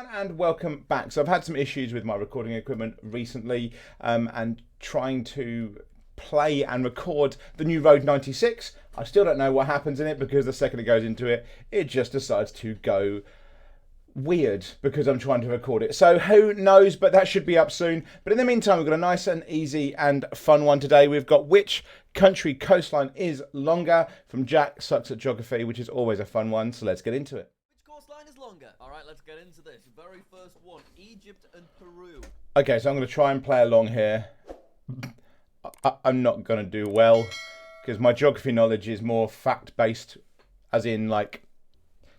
everyone and welcome back. So I've had some issues with my recording equipment recently and trying to play and record the new Road 96. I still don't know what happens in it because the second it goes into it, it just decides to go weird because I'm trying to record it. So who knows, but that should be up soon. But in the meantime, we've got a nice and easy and fun one today. We've got which country coastline is longer from Jack Sucks at Geography, which is always a fun one. So let's get into it. Which coastline is longer? All right, let's get into this. Very first one, Egypt and Peru. Okay, so I'm going to try and play along here. I'm not going to do well because my geography knowledge is more fact-based, as in like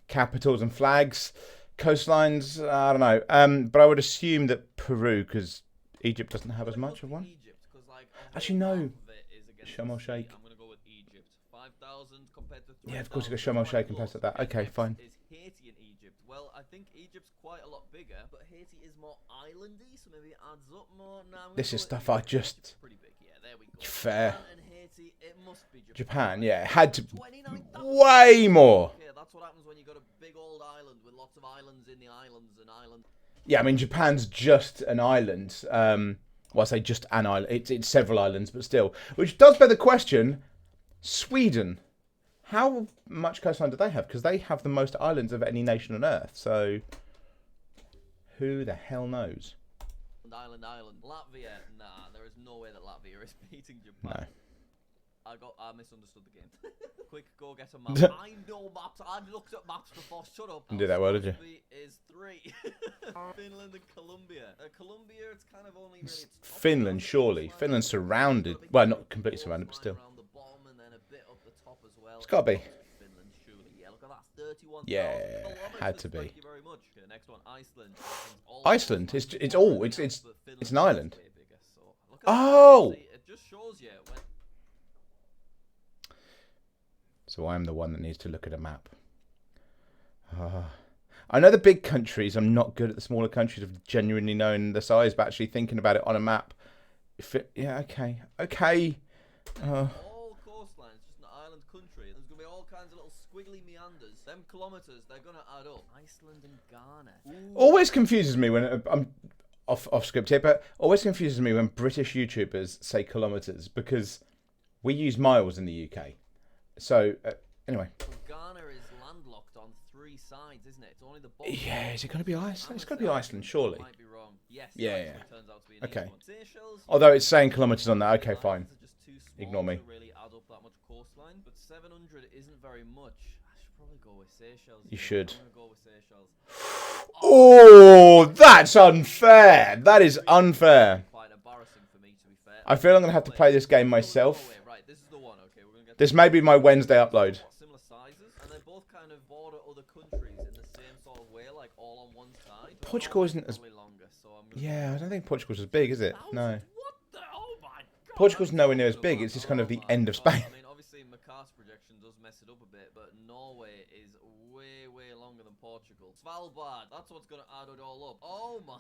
capitals and flags. Coastlines, I don't know. But I would assume that Peru, because Egypt doesn't have as much of one. Actually, no. Sharm el Sheikh. I'm going to go with Egypt. 5,000 compared to 3,000. Yeah, of course you got Sharm el Sheikh and places like that. Okay, fine. Is Haiti and Egypt? Well, I think Egypt's quite a lot bigger, but Haiti is more islandy, so maybe it adds up more. This is stuff I just... Pretty big. Yeah, there we go. Fair. Japan and Haiti, it must be Japan, yeah. It had to... Way more. Okay, that's what happens when you got a big old island with lots of islands in the islands and islands. Yeah, I mean, Japan's just an island. Well, I say just an island. It's several islands, but still. Which does beg the question, Sweden. How much coastline do they have? Because they have the most islands of any nation on Earth. So, who the hell knows? Island. Latvia. Nah, there is no way that Latvia is beating Japan. No. I misunderstood the game. Quick, go get a map. I know maps. I've looked at maps before. Shut up. Didn't do that well, did you? Is 3. Finland and Colombia. Colombia, it's kind of only really... Finland, surely. Finland's surrounded. Well, not completely surrounded, but still. Around the bottom and then a bit up the top as well. It's got to be. Finland, surely. Yeah, look at that. 31,000 Yeah, kilometers. had to be. Thank you very much. Okay, next one, Iceland. Iceland? It's an island. Look at Oh! that. It just shows you when... So I am the one that needs to look at a map. I know the big countries. I'm not good at the smaller countries of genuinely knowing the size, but actually thinking about it on a map. Yeah, okay. All coastlines, just an island country. There's going to be all kinds of little squiggly meanders. Them kilometers, they're going to add up. Iceland and Ghana. Ooh. Always confuses me when I'm off script here, but always confuses me when British YouTubers say kilometers because we use miles in the UK. So, anyway. Well, Ghana is landlocked on 3 sides, isn't it? It's only the bottom. Yeah, is it going to be Iceland? It's got to be Iceland, surely. Might be wrong. Yes. Yeah. Turns out to be Okay. Seychelles, Although it's saying kilometers on that. Okay, fine. just too small Ignore me. to really add up that much coastline, but 700 isn't very much. I should probably go with Seychelles. You should. I'm going to go with Seychelles. Oh, that's unfair. That is unfair. Quite embarrassing for me, to be fair. I feel I'm going to have to play this game myself. Right, this is the one. Okay, we're going to get This may be my Wednesday upload. similar sizes, and they both kind of border other countries in the same sort of way, like all on one side. Portugal isn't as... Probably longer, so I'm gonna Yeah, I don't think Portugal's as big, is it? No. What the? Oh my god! Portugal's nowhere near as big. It's just kind of the end of Spain. I mean, obviously, McCart's projection does mess it up a bit, but Norway is way longer than Portugal. Svalbard, that's what's going to add it all up. Oh my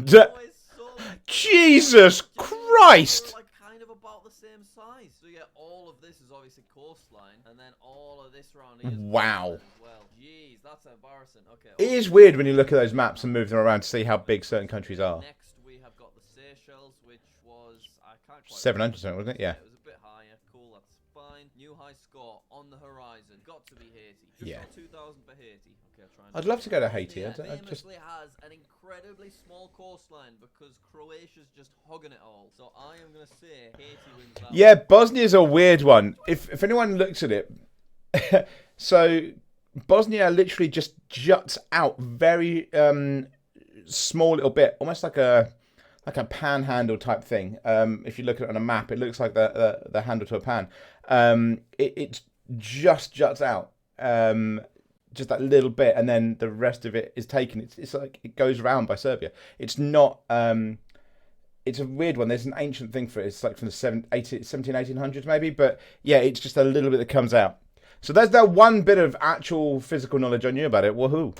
god. Norway's so much. Jesus Christ! They're like kind of about the same size. So yeah, all of this is obviously coastline, and then all of this around here is Wow. coastline as well. Jeez, that's embarrassing. Okay. It is weird when you look at those maps and move them around to see how big certain countries are. Next, we have got the Seychelles, which was I can't quite 700 something, wasn't it? Yeah. It was a bit higher. Cool, that's fine. New high score on the horizon. Got to be Haiti. Just Yeah. got 2,000 for Haiti. Okay, I'll try and I'd love to go to Haiti. Yeah, I just... famously has an incredibly small coastline because Croatia's just hogging it all. So I am gonna say Haiti wins that. Yeah, Bosnia's a weird one. If anyone looks at it, so Bosnia literally just juts out very small little bit, almost like a panhandle type thing. If you look at it on a map, it looks like the handle to a pan. It just juts out, just that little bit, and then the rest of it is taken. It's like it goes around by Serbia. It's not. It's a weird one. There's an ancient thing for it. It's like from the 1800s maybe, but yeah, it's just a little bit that comes out. So there's that one bit of actual physical knowledge I knew about it. Woohoo!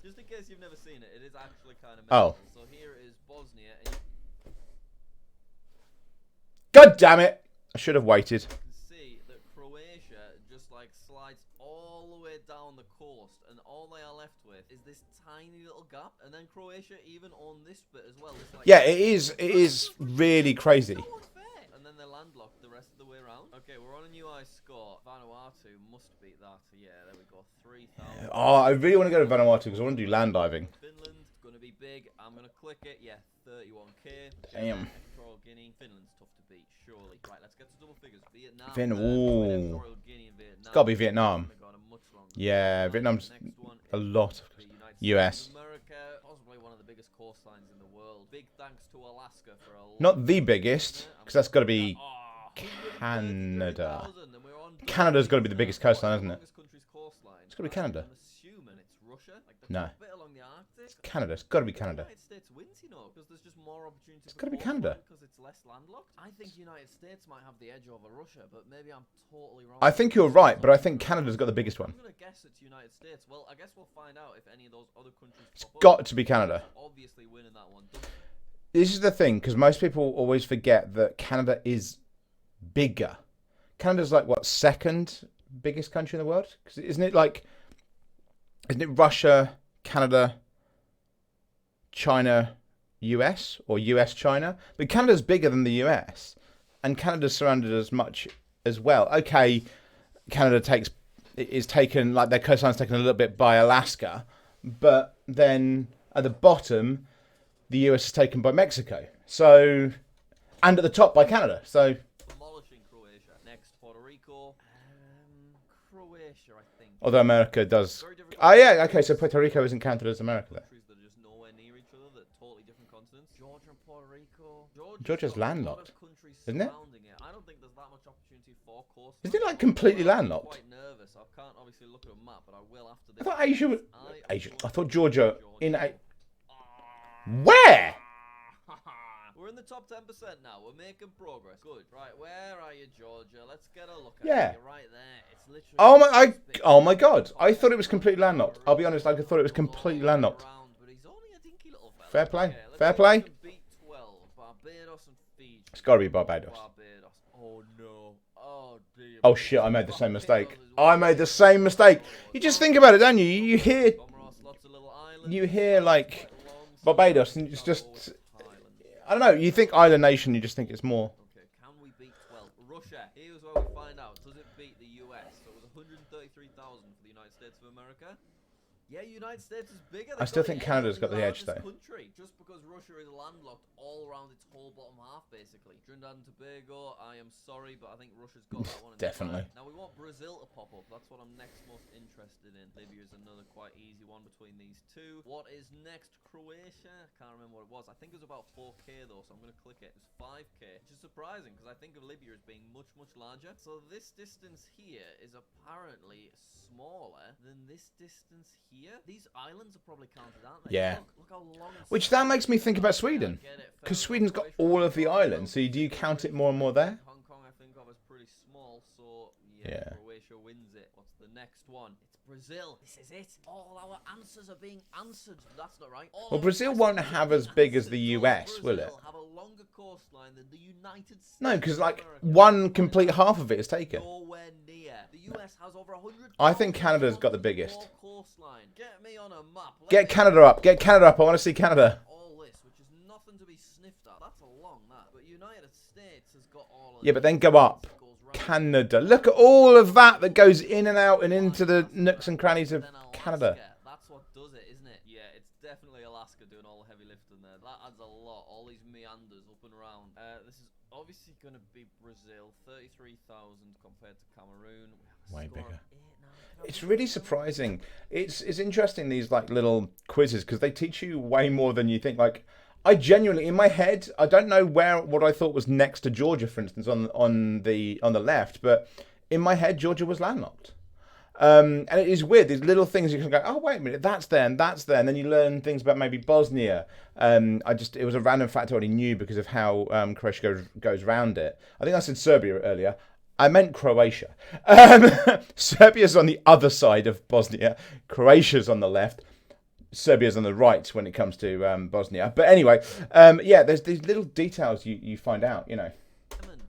Just in case you've never seen it, it is actually kind of Oh. So here is Bosnia, and God damn it! I should have waited. you can see that Croatia just like slides all the way way down the coast, and all they are left with is this tiny little gap. And then Croatia even own this bit as well. It's like, Yeah, it is. It is really crazy. so unfair. And then they're landlocked the rest of the way around. Okay, we're on a new ice score. Vanuatu must beat that. Yeah, there we go. 3,000. Oh, I really want to go to Vanuatu because I want to do land diving. Finland, going to be big. I'm going to click it. Yeah, 31k. Damn. Equatorial Guinea. Finland's tough to beat, surely. Right, let's get to double figures. Vietnam. Ooh. Equatorial Guinea and Vietnam. It's got to be Vietnam. Yeah, Vietnam's Next one a lot. US. America, possibly one of the biggest coastlines in the world. Big thanks to Alaska for a lot. Not the biggest, because that's got to be Canada. Canada's got to be the biggest coastline, isn't it? It's got to be Canada. I'm assuming it's Russia. Like the No. top bit along the Arctic. It's Canada. It's got to be Canada. United States wins, you know, because there's just more opportunity. It's gotta be Canada. Because it's less landlocked. I think United States might have the edge over Russia, but maybe I'm totally wrong. I think you're right, but I think Canada's got the biggest one. I'm gonna guess it's United States. Well, I guess we'll find out if any of those other countries. It's pop up. got to be Canada. Obviously winning that one. This is the thing, because most people always forget that Canada is bigger. Canada's like, what, second biggest country in the world? Because isn't it Russia, Canada, China, US, or US, China? But Canada's bigger than the US, and Canada's surrounded as much as well. Okay, Canada is taken, like their coastline's taken a little bit by Alaska, but then at the bottom, the US is taken by Mexico. So, and at the top by Canada. So, Demolishing Croatia. Next, Puerto Rico. Croatia, I think. although America does. Oh yeah, okay. So Puerto Rico isn't counted as America then. Countries that are just nowhere near each other, that totally different continents. Georgia and Puerto Rico. Georgia's landlocked, isn't it? I don't think there's that much opportunity for coast. Isn't it like completely landlocked? I'm quite nervous. I can't obviously look at a map, but I will after I this. thought Asia was Asia. I thought Georgia in a. Ah. Where? We're in the top 10% now. We're making progress. Good. Right, where are you, Georgia? Let's get a look at Yeah. it. You're right there. It's literally. Oh my god! I thought it was completely landlocked. I'll be honest. I thought it was completely landlocked. But he's only a dinky little fella. Fair play. Okay, let's Fair see if play. we can beat 12. Barbados and Fiji. It's got to be Barbados. Barbados. Oh no. Oh dear. Oh shit! I made the same mistake. I made the same mistake. You just think about it, don't you? You hear Comoros, lots of little islands. like Barbados, and it's just. I don't know. You think island nation, you just think it's more. Okay, can we beat 12? Russia. Here's where we find out. Does it beat the US? So it was 133,000 for the United States of America. Yeah, United States is bigger. I still think Canada's got the edge, though. Country, just because Russia is landlocked all around its whole bottom half, basically. Trinidad and Tobago, I am sorry, but I think Russia's got that one. Definitely. Now we want Brazil to pop up. That's what I'm next most interested in. Libya's another quite easy one between these two. What is next? Croatia? I can't remember what it was. I think it was about 4k though, so I'm going to click it. It was 5k, which is surprising because I think of Libya as being much, much larger. So this distance here is apparently smaller than this distance here. These islands are probably counted, aren't they? Yeah. Look how long. Which that makes me think about Sweden, because Sweden's got all of the islands. So do you count it more and more there? Hong Kong, I think of as pretty small. So Yeah. Croatia wins it. What's the next one? It's Brazil. This is it. All our answers are being answered. That's not right. All Well, our Brazil questions won't are have being as big as answered. the Does US, will it? Brazil have a longer coastline than the United States? No, because of like America? one complete half of it is taken. Nowhere near. The US has over 100. I think Canada's got the biggest. Coastline. Get me on a map. Let Get me- Canada up. Get Canada up. I want to see Canada. all this, which is nothing to be sniffed at. That's a long that. But United States has got all of Yeah, but this. then go up. It goes round. Canada. Look at all of that goes in and out and into the nooks and crannies of Then Alaska. Canada. That's what does it, isn't it? Yeah, it's definitely Alaska doing all the heavy lifting there. That adds a lot. All these meanders up and around. This is obviously going to be Brazil. 33,000 compared to Cameroon. We have a Way score of bigger. 8 now. Can I It's beat really Brazil? surprising. It's interesting, these like little quizzes, because they teach you way more than you think. Like, I genuinely, in my head, I don't know what I thought was next to Georgia, for instance, on the left, but in my head, Georgia was landlocked. And it is weird. These little things you can go, oh wait a minute, that's there and that's there, and then you learn things about maybe Bosnia. It was a random fact I already knew because of how Croatia goes around it. I think I said Serbia earlier. I meant Croatia. Serbia's on the other side of Bosnia. Croatia's on the left. Serbia's on the right when it comes to Bosnia. But anyway, yeah, there's these little details you find out, you know. Yemen.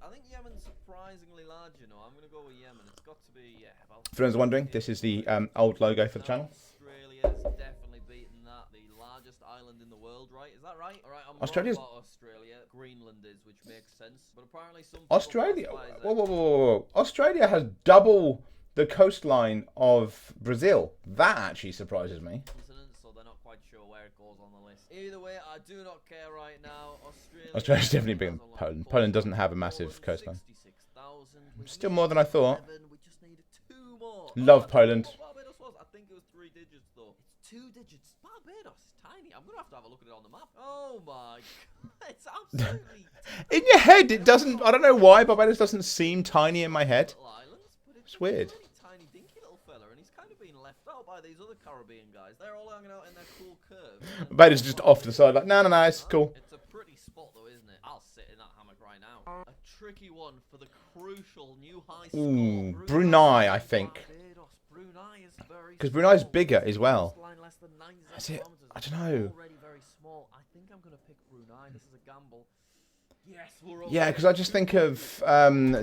I think Yemen's surprisingly large, you know. I'm going to go with Yemen. It's got to be, yeah, about For anyone's wondering, this is the old logo for the channel. Australia's definitely beaten that. The largest island in the world, right? Is that right? All right, I'm Australia's... wrong about Australia. Greenland is, which makes sense. But apparently some Australia? Whoa. Australia has double the coastline of Brazil. That actually surprises me. So they're not quite sure where it goes on the list. Either way, I do not care right now. Australia's definitely bigger than Poland. Poland doesn't have a massive coastline. Still more than I thought. We just needed 2 more. Love Poland. Barbados was. I think it was 3 digits though. It's 2 digits. Barbados is tiny. I'm gonna have a look at it on the map. Oh my god, it's absolutely. In your head, it doesn't. I don't know why Barbados doesn't seem tiny in my head. Islands, but it's weird. Tiny dinky little fella, and he's kind of being left out by these other Caribbean guys. They're all hanging out in their cool curves. Barbados is just off to the side, like no, it's cool. It's a pretty spot though, isn't it? I'll sit in that hammock right now. A tricky one for the crucial new high score. Ooh, Brunei, I think. Because Brunei's bigger as well. Is it? I don't know. Already very small. I think I'm gonna pick Brunei. This is a gamble. Yes, we're all yeah, because I just think of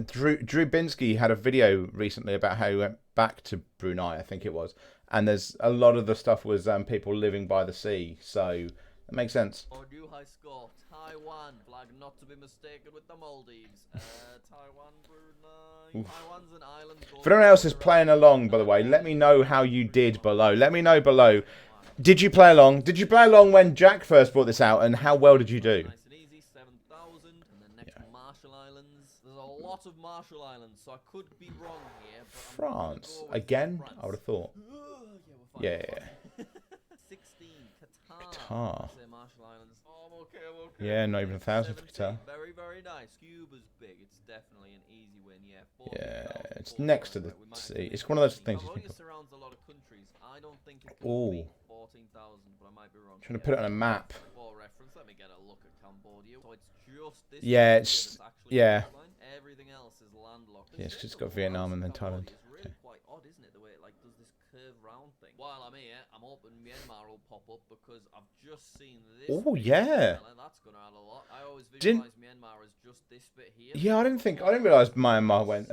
Drew Binsky had a video recently about how he went back to Brunei, I think it was, and there's a lot of the stuff was people living by the sea, so it makes sense. Our new high score, Taiwan, flag not to be mistaken with the Maldives. Taiwan, Brunei. Taiwan's an island. If anyone else is playing along, by the way, let me know how you did below. Let me know below. Did you play along? Did you play along when Jack first brought this out, and how well did you do? Nice and easy, 7,000. And then next, Marshall Islands. There's a lot of Marshall Islands, so I could be wrong here. But France again? France. I would have thought. Yeah. 16, Qatar. Qatar. Say Marshall Islands. Oh, I'm okay. Yeah, not even 1,000 for Qatar. Very nice. Cuba's big. It's definitely an easy win. Yeah. Yeah, it's next to the sea. It's one of those things. Cambodia surrounds a lot of countries. I don't think it can Ooh. beat 14,000, but I might be wrong. Trying to put it on a map. For reference, let me get a look at Cambodia. So it's just this. Yeah, it's coastline. Everything else is landlocked. Yeah, it's got Vietnam and then Thailand. It's really quite odd, isn't it? The way it like does this curve round thing. While I'm here, I'm hoping Myanmar will pop up because I've just seen this. Oh yeah. That's gonna add a lot. I always Didn't- visualize Myanmar as just this bit here. Yeah, I didn't realise Myanmar went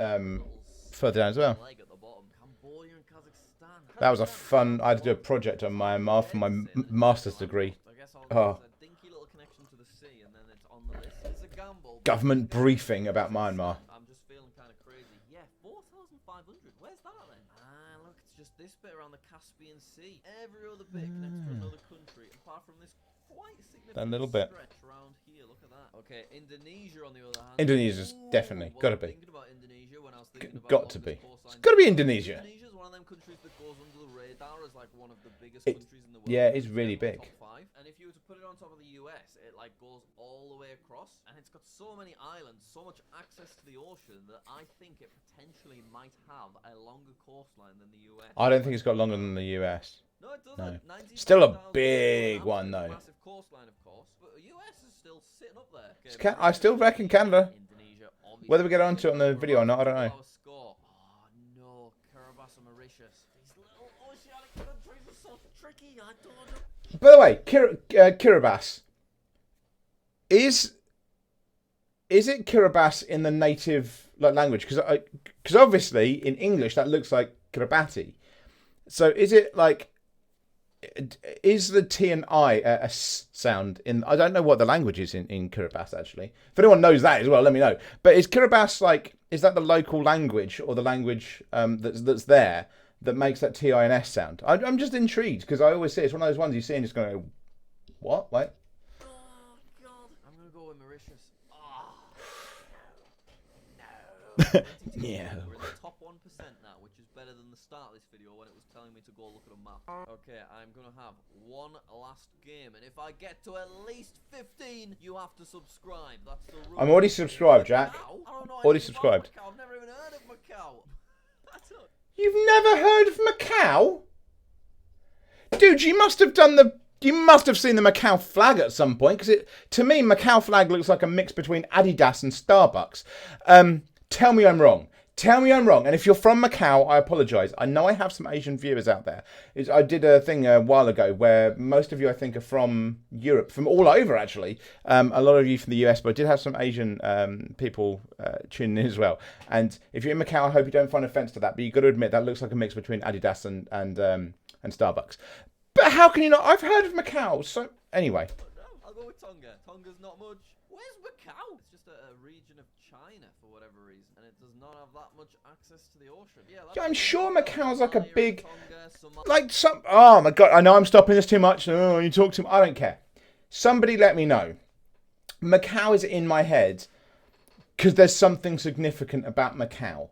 further down as well. Leg at the bottom. Cambodia and Kazakhstan. That was a fun. I had to do a project on Myanmar for my master's degree. I guess I'll Oh. a dinky little connection to the sea, and then it's on the list. It's a gamble. Government briefing about Myanmar. I'm just feeling kind of crazy. Yeah, 4,500. Where's that then? Ah, look, it's just this bit around the Caspian Sea. Every other bit connects to another country, apart from this quite significant That little bit. stretch around here. Look at that. Okay, Indonesia on the other hand. Indonesia's definitely Well, gotta be. Thinking about Indonesia when I was thinking about Got all to this be. coastline. It's got to be Indonesia. Indonesia's one of them countries that goes under the radar as like one of the biggest It- countries in the world. yeah, it's really definitely big. top 5. And if you were to put it on top of the US, it like goes all the way across, and it's got so many islands, so much access to the ocean that I think it potentially might have a longer coastline than the US. I don't think it's got longer than the US. No, it doesn't. No. 19,000 Still a miles, big an one, absolute though. Massive coastline, of course, but the US is still sitting up there. I still reckon Canada. Indonesia, Whether we get onto it on the video or not, I don't know. Our score. Oh no, Kiribati and Mauritius. These little oceanic countries are so tricky. I don't know. By the way, Kiribati. Is it Kiribati in the native language? Because obviously in English that looks like Kiribati. So is it like? Is the T and I a S sound in? I don't know what the language is in Kiribati actually. If anyone knows that as well, let me know. But is Kiribati like? Is that the local language or the language that's there that makes that T I and S sound? I'm just intrigued because I always see it's one of those ones you see and just go, what? Wait. Oh God, I'm gonna go with Mauritius. Oh. No. No. We're in the top 1% now, which is better than the start of this video when it was telling me to go look at a map. Okay, I'm gonna have one last game, and if I get to at least 15, you have to subscribe. That's the rule. I'm already subscribed, Jack. Macau? I don't know Already anything subscribed. about Macau. I've never even heard of Macau. That's it. You've never heard of Macau? Dude, you must have seen the Macau flag at some point, because to me, Macau flag looks like a mix between Adidas and Starbucks. Tell me I'm wrong. Tell me I'm wrong. And if you're from Macau, I apologise. I know I have some Asian viewers out there. I did a thing a while ago where most of you, I think, are from Europe, from all over, actually. A lot of you from the US, but I did have some Asian people tuning in as well. And if you're in Macau, I hope you don't find offence to that. But you've got to admit, that looks like a mix between Adidas and Starbucks. But how can you not? I've heard of Macau. So, anyway. No, I'll go with Tonga. Tonga's not much. Where's Macau? It's just a region of China for whatever reason, and it does not have that much access to the ocean. Yeah, I'm sure Macau's like a big, Tonga, like some. Oh my god! I know I'm stopping this too much. Oh, you talk to me. I don't care. Somebody let me know. Macau is in my head because there's something significant about Macau,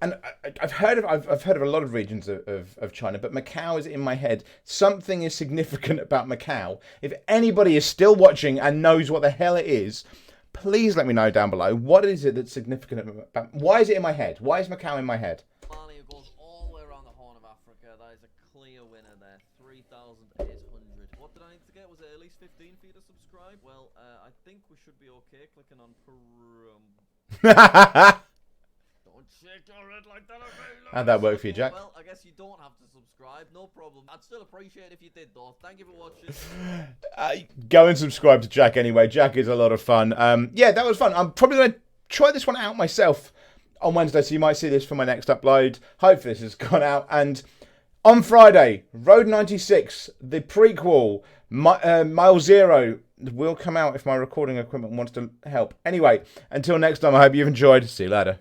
and I've heard of a lot of regions of China, but Macau is in my head. Something is significant about Macau. If anybody is still watching and knows what the hell it is, please let me know down below. What is it that's significant about? Why is it in my head? Why is Macau in my head? Somalia goes all the way around the Horn of Africa. That is a clear winner there. 3,800. What did I need to get? Was it at least 15 for you to subscribe? Well, I think we should be okay. Clicking on Don't shake your head like that. How'd that work for you, Jack? Well, I guess you don't have to subscribe. No problem. I'd still appreciate it if you did, though. Thank you for watching. Go and subscribe to Jack anyway. Jack is a lot of fun. Yeah, that was fun. I'm probably going to try this one out myself on Wednesday, so you might see this for my next upload. Hopefully this has gone out. And on Friday, Road 96, the prequel, Mile Zero, will come out if my recording equipment wants to help. Anyway, until next time, I hope you've enjoyed. See you later.